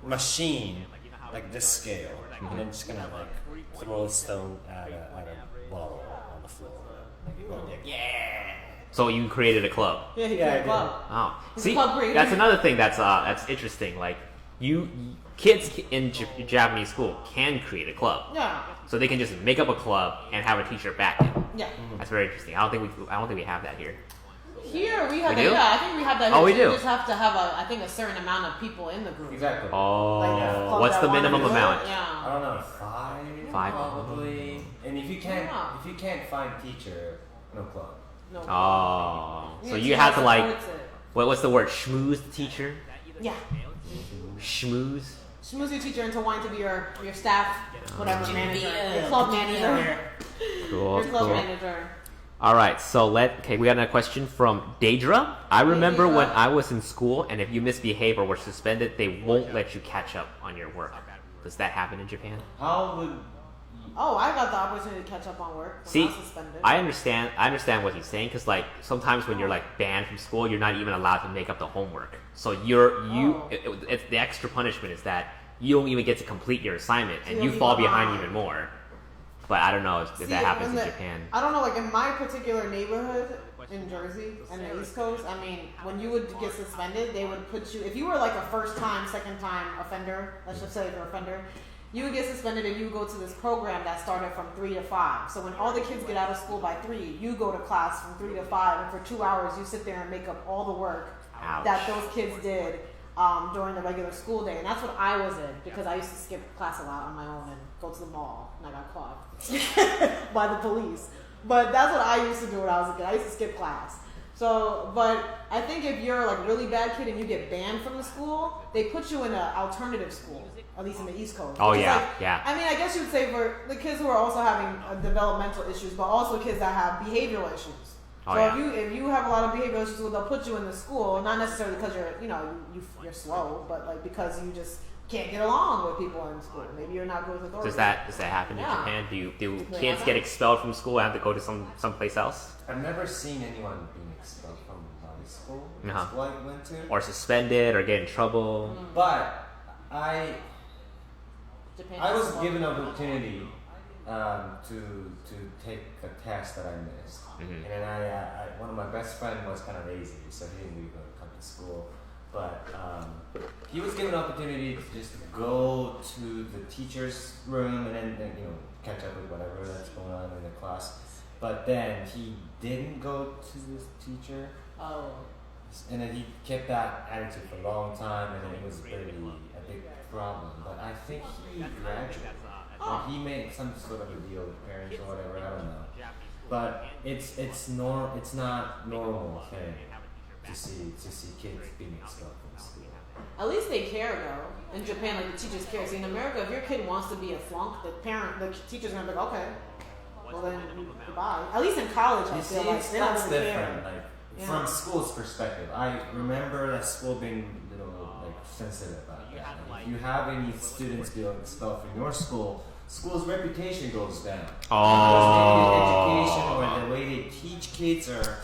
machine, like this scale, and then just gonna like throw a stone at a wall on the floor. Like, you go like, yeah. So you created a club. Yeah, he Yeah, I did a did. club. Oh, He's see, a club creator. that's another thing that's interesting. Like kids in Japanese school can create a club, Yeah. so they can just make up a club and have a teacher back it. Yeah. That's very interesting. I don't think we have that here. Here we have We that. do? Yeah, I think we have that. Oh, here we too. do. You just have to have a certain amount of people in the group. Exactly. Oh, Like, the club what's that the wanna minimum do it, amount? I Yeah. don't know, five Five. probably. And if you Yeah. can't find teacher, no club. No. Oh, so Yeah, you have to like supports it. what's the word? Schmooze the teacher. Yeah. Schmooze. Schmooze your teacher into wanting to be your staff, whatever manager, Yeah. your club manager, Cool. your club Cool. manager. All right, so we got a question from Daedra. I remember Daedra. when I was in school, and if you misbehave or were suspended, they won't let you catch up on your work. Does that happen in Japan? How would Oh, I got the opportunity to catch up on work when I See, was suspended. I understand what he's saying because like sometimes when you're like banned from school, you're not even allowed to make up the homework. So Oh. it's the extra punishment is that you don't even get to complete your assignment, and So you you're fall behind. behind even more. But I don't know if See, that happens in the- Japan. I don't know, like in my particular neighborhood in Jersey and the East Coast, I mean, when you would get suspended, they would put you, if you were like a first time, second time offender, let's just say you're an offender, you would get suspended and you would go to this program that started from 3 to 5. So when all the kids get out of school by 3, you go to class from 3 to 5, and for 2 hours you sit there and make up all the work Ouch. that those kids did during the regular school day. And that's what I was in, because I used to skip class a lot on my own and go to the mall, and I got caught by the police. But that's what I used to do when I was a kid. I used to skip class. So, but I think if you're like a really bad kid and you get banned from the school, they put you in an alternative school, at least in the East Coast. Oh, which is yeah, like- yeah. I mean, I guess you would say for the kids who are also having developmental issues, but also kids that have behavioral issues. Oh, So yeah. if you have a lot of behavioral issues, they'll put you in the school, not necessarily because you're you're slow, but like because you just can't get along with people in school. Maybe you're not good with authority. Does that happen in Yeah. Japan? Do Yeah. kids get expelled from school and have to go to someplace else I've never seen anyone being expelled from my school. The Uh-huh. school I went to. or suspended or get in trouble? But I Japan I was is slow. given an opportunity to take a test that I missed, Mhm. and then I one of my best friend was kind of lazy, so he didn't really come to school. But he was given an opportunity to just go to the teacher's room and then catch up with whatever that's going on in the class. But then he didn't go to this teacher, Oh. and then he kept that attitude for a long time, and then it was really a big problem. But I think he graduated. Or he made some sort of a deal with parents or whatever. I don't know. But it's not normal thing to see kids being expelled from school. At least they care though. In Japan, like the teachers care. See, in America, if your kid wants to be a flunk, the teacher's gonna be like, okay, well then goodbye. At least in college, I You feel see, like they don't that's really different. care. Like Yeah. from school's perspective, I remember that school being like sensitive about that. Like, if you have any students being expelled from your school, school's reputation goes down. Because education or the way they teach kids are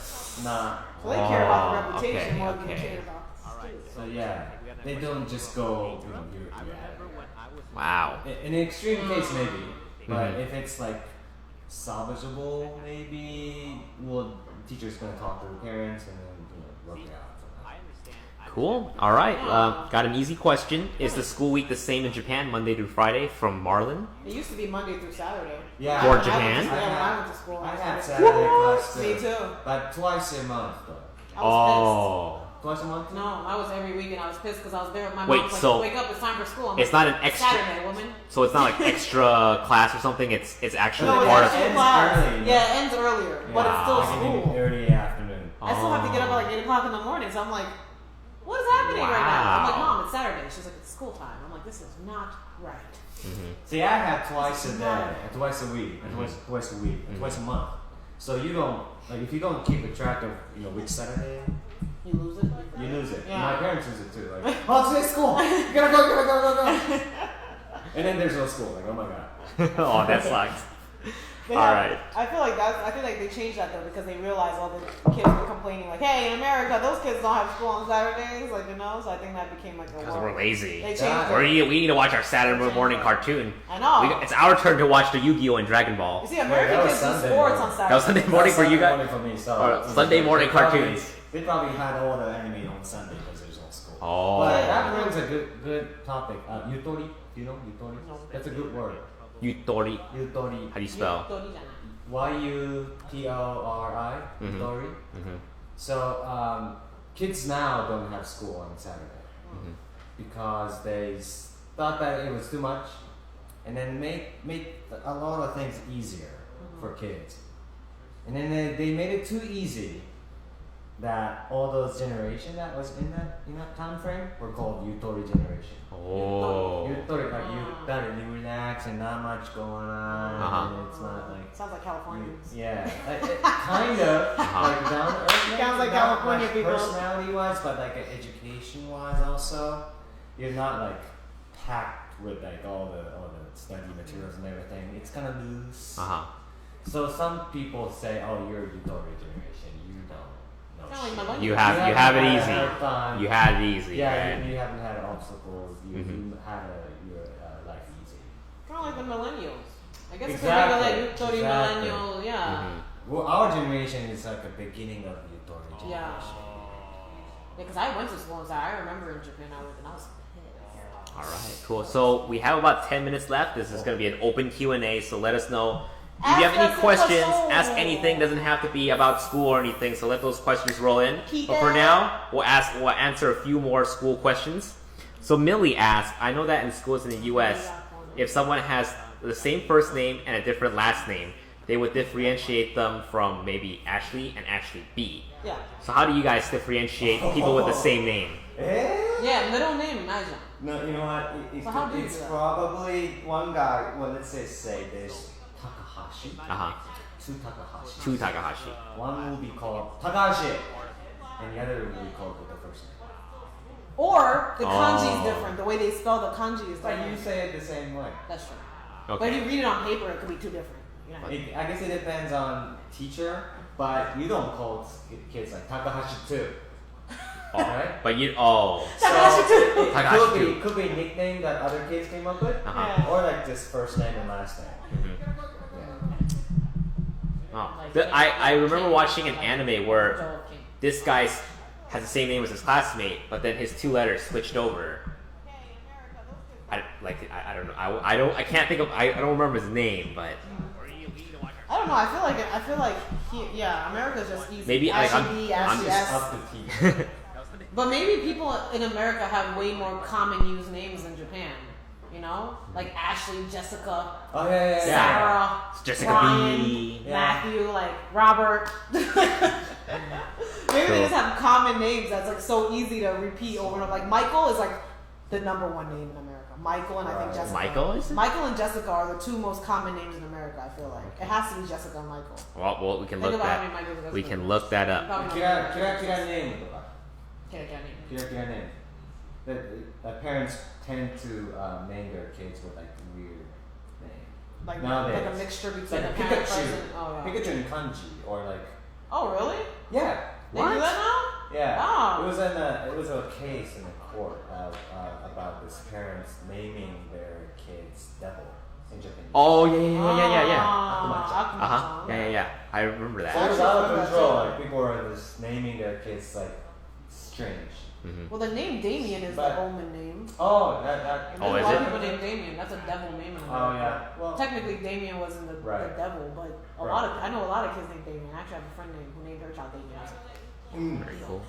not. So they care about the Oh, reputation okay, more than okay. they care about the students. So yeah, they don't just go. You're Wow. in an extreme case, maybe. But if it's like salvageable, maybe teacher's gonna talk to the parents and then work it out. Cool. All right. Got an easy question. Is the school week the same in Japan, Monday through Friday, from Marlon? It used to be Monday through Saturday. Yeah. For When I Japan? went to- yeah, when I went to school. I had Saturday class too. Me too. But twice a month though. I was Twice a month? pissed. No, I was every week and I was pissed because I was there. My Wait, mom was so like, wake up, it's time for school. I'm it's like, not an extra. Saturday, woman. So it's not like extra class or something. It's actually No, it's part of. actually ends class. early. Yeah, it ends earlier, but it's still Like in school. the early afternoon. I still have to get up at like 8 o'clock in the morning, so I'm like, what is happening right now? I'm like, Wow. Mom, it's Saturday. She's like, it's school time. I'm like, this is not right. See, I have twice a day, and twice a week, and twice a week, and twice a month. So you don't like if you don't keep a track of which Saturday, You lose it? you lose it. Yeah. My parents lose it too. Like, oh, today's school. You gotta go. And then there's no school. Like, oh my god. Oh, that sucks. They All have- right. I feel like they changed that though because they realized all the kids were complaining like, hey, in America, those kids don't have school on Saturdays, like so I think that became like a Because we're lazy. They changed Yeah. it. We need to watch our Saturday morning cartoon. I know. It's our turn to watch the Yu-Gi-Oh and Dragon Ball. You see, American that was kids do Sunday sports morning. on Saturdays. That was Sunday morning for you guys. Morning for me. So Or Sunday morning they probably- cartoons. They probably had all the anime on Sunday because there's no school. Oh. But that brings a good topic. Yutori, do you know Yutori? No. That's a good word. Yutori. Yutori. How do you spell? Yutori. Mhm. Yutori. Mhm. So kids now don't have school on Saturday because they thought that it was too much, and then made a lot of things easier for kids, and then they made it too easy that all those generation that was in that time frame were called Yutori Generation. Oh. Yutori, like you relax and not much going on, and it's not like. Sounds like Californians. Yeah, it kind of like down to earth. Sounds like not California people. Personality wise, but like education wise also, you're not like packed with like all the study materials and everything. It's kind of loose. So some people say, "Oh, you're a Yutori generation. You don't know Kinda like shit. millennials. You have it had easy. fun. You had it easy. Yeah, right? you haven't had obstacles. You had your life easy. Kind of like the millennials. I guess Exactly. it's a regular Yutori Exactly. millennial, yeah. Well, our generation is like a beginning of Yutori generation. Yeah. Yeah, because I went to school and I remember in Japan I was pissed. All right, cool. So we have about 10 minutes left. This is going to be an open Q&A, so let us know. If you have Ask any us a questions, question. ask anything. Doesn't have to be about school or anything, so let those questions roll in. Keep But for it. now, we'll answer a few more school questions. So Millie asked, I know that in schools in the US, if someone has the same first name and a different last name, they would differentiate them from maybe Ashley and Ashley B. Yeah. So how do you guys differentiate people with the same name? Yeah, middle name, Naja. No, you know what? So how do you It's do that? probably one guy. Well, let's say there's Takahashi. Two Takahashi. To Takahashi. One will be called Takahashi, and the other will be called with the first name. Or the kanji is Oh. different. The way they spell the kanji is But different. you say it the same way. That's true. But if Okay. you read it on paper, it could be too different. You know? I guess it depends on teacher, but you don't call kids like Takahashi too. Alright? But you, Takahashi too. It Takahashi too. could be a nickname that other kids came up with, Yeah. or like just first name and last name. Oh. I remember watching an anime where Joel King. this guy has the same name as his classmate, but then his two letters switched over. I don't know. I can't think of. I don't remember his name, but I don't know. I feel like America's just easy. Maybe, like, Ashley I'm- B, Ashley I'm S. Up to T. But maybe people in America have way more common used names than Japan. You know, like Ashley, Jessica, Oh yeah. Sarah, Jessica Brian, B. Yeah. Matthew, like Robert. Maybe they Cool. just have common names that's like so easy to repeat over and over. Like Michael is like the number one name in America. Michael and I think Jessica. Michael, is it? Michael and Jessica are the two most common names in America. I feel like it has to be Jessica and Michael. Well, we can Think look about how many that. Michaels there's We been. can look that up. Probably Kira name. Okay, Kira name. The parents tend to name their kids with like weird name. like Nowadays. a mixture It's between like the parent Pikachu. person. Oh yeah. Pikachu and kanji, or like Oh really? yeah. They do that now? Yeah, Wow. it was a case in the court about this parents naming their kids devil. in Japanese. Oh yeah. Yeah. I remember that. So it was out of control. Like people were just naming their kids like strange. Well, the name Damien is the Omen name. Oh, And Oh, there's is a lot it? of people named Damien. That's a devil name in America. Oh yeah. Well, Technically, Damien wasn't the Right. devil, but I know a lot of kids named Damien. I actually have a friend who named her child Damien. Very cool.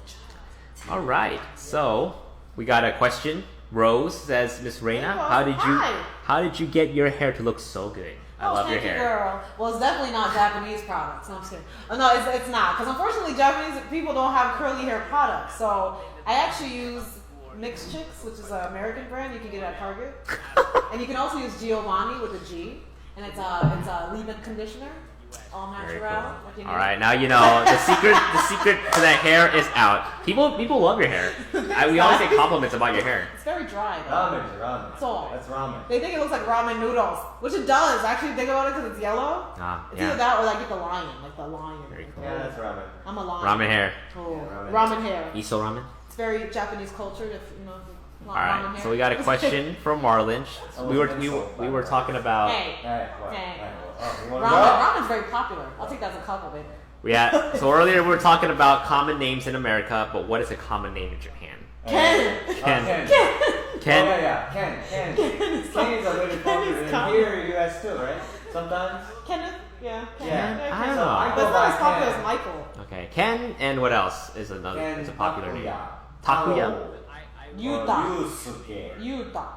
All right, so we got a question. Rose says, Miss Reina, Hi. how did you get your hair to look so good? I love your thank you, hair. girl. Well, it's definitely not Japanese products. No, I'm just kidding. Oh, no, it's not. Because unfortunately, Japanese people don't have curly hair products. So I actually use Mixed Chicks, which is an American brand. You can get it at Target. And you can also use Giovanni with a G. And it's a leave-in conditioner. All Very natural. cool. All right, now you know the secret to that hair is out. People love your hair. We always say compliments about your hair. It's very dry, though. ramen. That's all. That's ramen. They think it looks like ramen noodles, which it does. Actually, think about it because it's yellow. It's either that or like get the lion, like the lion. Very cool. Yeah, that's ramen. I'm a lion. Ramen hair. Oh, Yeah, ramen hair. Miso ramen. It's very Japanese culture. If you know. All right, so we got a question from Marlon. We were talking about. Hey. You wanna Ramen's very popular. I'll take that as a compliment. So earlier we were talking about common names in America, but what is a common name in Japan? Ken. Ken. Ken. Oh, yeah. Ken is a really popular in common. here in US too, right? Sometimes. Kenneth? Yeah. Yeah. I don't So know. I But go it's not by as popular Ken. as Michael. Okay, Ken, and what else is another? Ken It's a popular name. Takuya. Takuya. Yuta. Yusuke.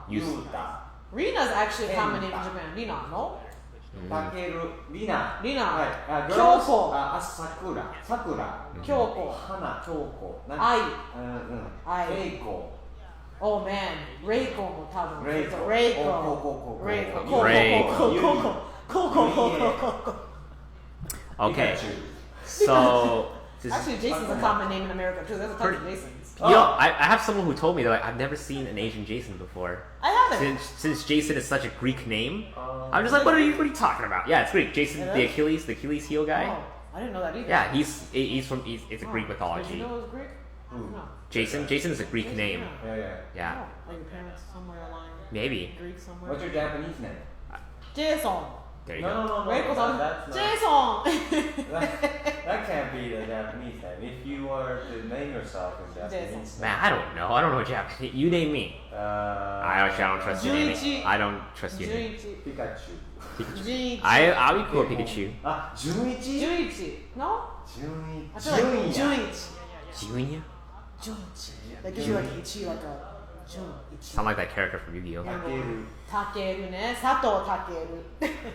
Yuta. Rina's actually a common name in Japan. Rina, no? Takeru. Rina. Rina. Right. Kyoko. Sakura. Kyoko. Hana. Kyoko. Ai. Ai. Reiko. Oh man. Reiko も多分。 Reiko. Reiko. Reiko. Coco. Okay, Pikachu. so this is- Actually, Jason's a common name in America too. There's a ton of Jasons. you know, I have someone who told me that I've never seen an Asian Jason before. I haven't. Since Jason is such a Greek name, I'm just like, what are you talking about? Yeah, it's Greek. Jason, It the is? Achilles heel guy. Oh, I didn't know that either. Yeah, it's a Greek Did mythology. you know it was Greek? Who? No. Jason is a Greek name. Yeah. Yeah, Oh, are your parents somewhere aligned? maybe. Greek somewhere? What's your Japanese name? Jason. There you go. No. Reiko's on. That's not. Jason. That can't be the Japanese name. If you were to name yourself in Japanese Man, I don't know. I don't know Japanese. You name me. name. I actually don't trust your name. Junichi. I don't trust your name. Pikachu. Junichi. I'll be cool with Pikachu. Junichi? Junichi. No? Junichi. I feel like Junichi. Junior? Junichi. That gives you like ichi, like a Junichi. Sound like that character from Yu-Gi-Oh. Takeru. Takeru ne. Sato Takeru.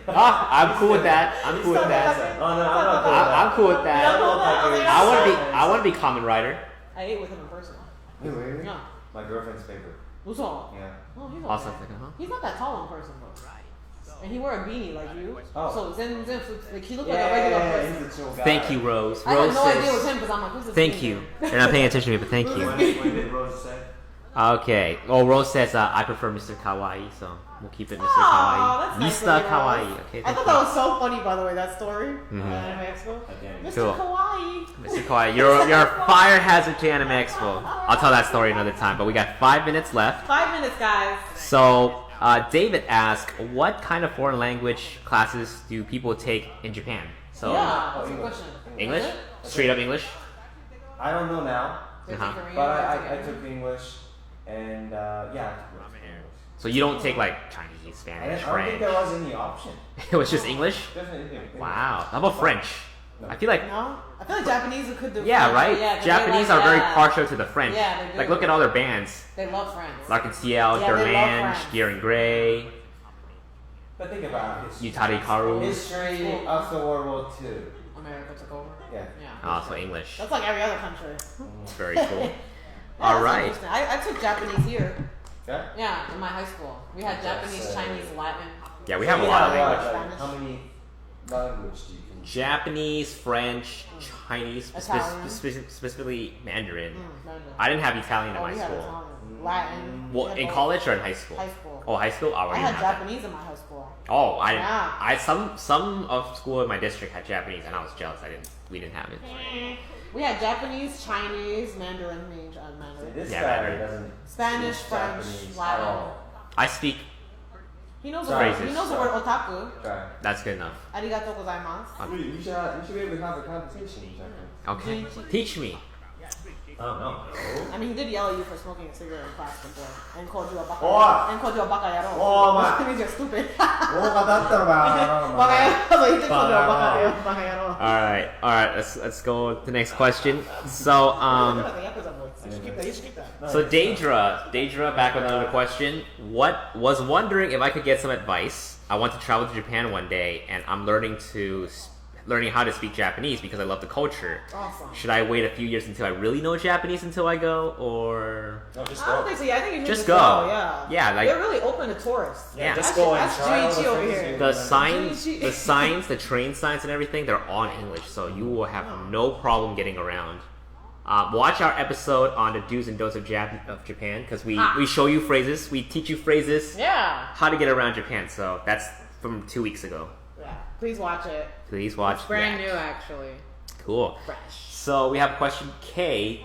I'm cool with that. I'm cool with that. Oh no, I'm not cool with that. I'm cool with that. I love Takeru. I want to be Kamen Rider. I ate with him in person. Wait, really? Yeah. My girlfriend's favorite. Uso. Yeah. Oh, he's Also, okay. huh? He's not that tall in person though. And he wore a beanie like you. Oh. So like he looked like a regular person. he's a chill guy. Thank you, Rose. I had Rose no idea it was says, him because I'm like, who's this? thank beanie? you. You're not paying attention to me, but thank you. When did Rose say? Okay. Well, Rose says I prefer Mr. Kawaii, so we'll keep it Mr. Aw, Kawaii. that's nice Mr. of you, Kawaii. Rose. Okay, I thank thought you. that was so funny, by the way, that story. Mhm. Anime Expo. Mr. Cool. Kawaii. Mr. Kawaii, you're a fire hazard to Anime Expo. I'll tell that story another time, but we got 5 minutes left. 5 minutes, guys. So, David asked, what kind of foreign language classes do people take in Japan? So, Yeah, that's a good question. English? Is it? Straight up English? I don't know now, Is it Uh-huh. Korean? but Is it I Korean? took English and yeah, I took English. So you don't take like Chinese, I Spanish, don't think French? there was any option. It was just English? Definitely. Wow. How about French? No. I feel like, No? I feel like Japanese could do yeah, French, right? yeah, 'cause Japanese they are like, very yeah. partial to the French. Yeah, they do. Like, look at all their bands. They love French. L'Arc-en-Ciel, Yeah, they love Dermange, French. Gear and Grey, But think about it. Yutari Karu. History after World War II. America took over. Yeah. Yeah. Oh, so English. That's like every other country. It's very cool. Yeah, All that's right. interesting. I took Japanese here. Yeah. Yeah, in my high school. We had Japanese, Chinese, Latin. Yeah, we have a lot of language. Spanish. How many language do you can? Japanese, French, Chinese, Italian. specifically Mandarin. Mandarin. I didn't have Italian in Oh, my we had school. Italian, Latin. Well, we had in both. college or in high school? High school. Oh, high school? Oh, I we had didn't have that. Japanese in my high school. Oh, Yeah. some of school in my district had Japanese, and I was jealous. We didn't have it. We had Japanese, Chinese, Mandarin, This Yeah, guy Mandarin. doesn't Spanish, speak French, Japanese at Latin. all. I speak. He knows Phrases. He knows the word otaku. Try. That's good enough. Arigatou gozaimasu. You should be able to have a conversation. Okay. Teach me. Oh no. I mean, he did yell at you for smoking a cigarette in class before, and called you a baka. Oh. And called you a baka yaro. Oh, my. That means you're stupid. 大方だったのか。 Baka yaro. So he did call you a baka yaro. All right. Let's go to the next question. So You should keep that. You should keep that. So Daedra, back with another question. Was wondering if I could get some advice. I want to travel to Japan one day, and I'm learning how to speak Japanese because I love the culture. Awesome. Should I wait a few years until I really know Japanese until I go, or No, just I don't go. think so. Yeah, I think you should Just just go. Yeah. Yeah, like- they're really open to tourists. Yeah. Just That's- go and that's try all GHG the over phrases here. you the learn. signs, the train signs and everything, they're all in English, so you will have no problem getting around. Watch our episode on the do's and don'ts of Japan because we show you phrases, we teach you phrases, Yeah. how to get around Japan. So that's from 2 weeks ago. Yeah. Please watch it. Please watch. It's brand that. new, actually. Cool. Fresh. So we have a question K.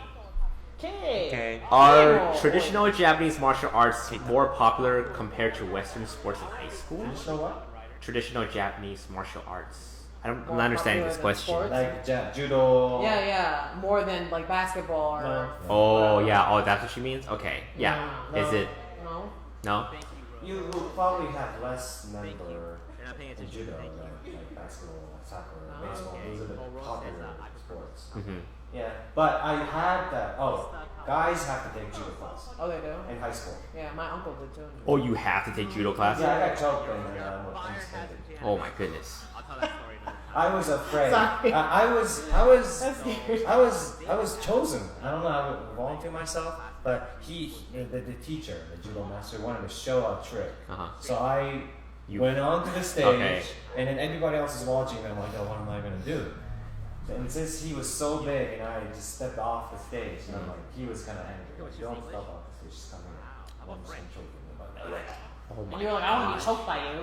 Okay. Are traditional Japanese martial arts more popular compared to Western sports in high school? Traditional what? Traditional Japanese martial arts. I'm More not understanding this popular than question. sports? Like judo. Yeah. More than like basketball or. No. Oh yeah. Oh, that's what she means. Okay. Yeah. No. Is it? No. No. You will probably have less member in judo like basketball, soccer, baseball. Those are the popular sports. Mm-hmm. Yeah, but I had that. Oh, guys have to take judo class Oh, they do. in high school. Yeah, my uncle did too. Oh, you have to take judo class. Yeah, I got choked and then I suspended. Oh my goodness. I was afraid. Sorry. I was That's scary. I was chosen. I don't know how to volunteer myself, but the teacher, the judo master, wanted to show a trick. Uh-huh. So I You- went onto the stage, Okay. and then everybody else is watching. And I'm like, oh, what am I gonna do? And since he was so big, and I just stepped off the stage, and I'm like, he was kind of angry. Like, don't step off the stage, just come here. I'm just gonna choke him about that. Oh And my. you're like, I want to be choked by you.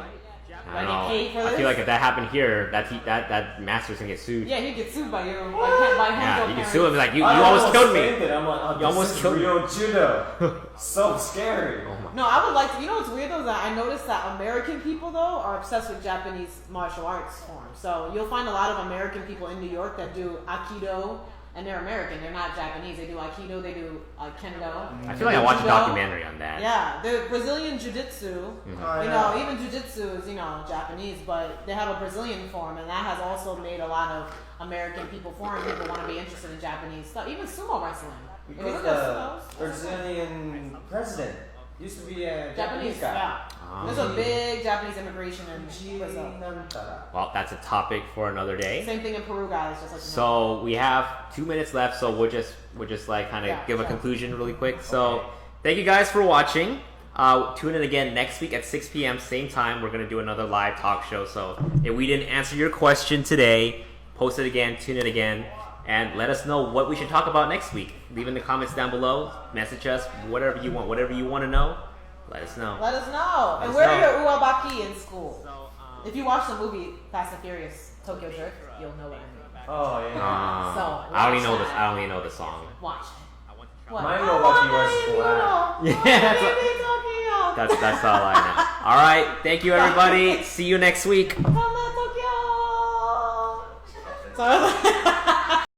I I don't get paid for know. I this? feel like if that happened here, that master's gonna get sued. Yeah, he gets sued by you. By Yeah, him. you can sue him. Like you almost killed me. fainted. I'm like, oh, You this almost is killed me. real judo. So scary. Oh my. No, I would like to. You know what's weird though is that I noticed that American people though are obsessed with Japanese martial arts forms. So you'll find a lot of American people in New York that do Aikido, and they're American. They're not Japanese. They do Aikido. They do Kendo. I feel like I watched a Judo. documentary on that. Yeah, the Brazilian Jiu-Jitsu. Oh, You yeah. know, even Jiu-Jitsu is Japanese, but they have a Brazilian form, and that has also made a lot of American people, foreign people, want to be interested in Japanese stuff. Even sumo wrestling. If you Because look at the sumos, Brazilian president used to be a Japanese Japanese, guy. yeah. There's a big Japanese immigration in Brazil. Well, that's a topic for another day. Same thing in Peru, guys. Just like So we have 2 minutes left, so we'll just like kind of Yeah, give a sure. conclusion really quick. So thank you guys for watching. Tune in again next week at 6 p.m. same time. We're gonna do another live talk show. So if we didn't answer your question today, post it again, tune in again, and let us know what we should talk about next week. Leave in the comments down below. Message us whatever you want to know. Let us know. Let us know. And us where know. are your uwabaki in school? If you watch the movie Fast and Furious Tokyo Drift, you'll know what I mean. Oh yeah. So, I only know watch this. that. I only know the song. Watch it. What? My uwabaki was black. Yeah, that's all I know. All right, thank you everybody. See you next week. Sorry.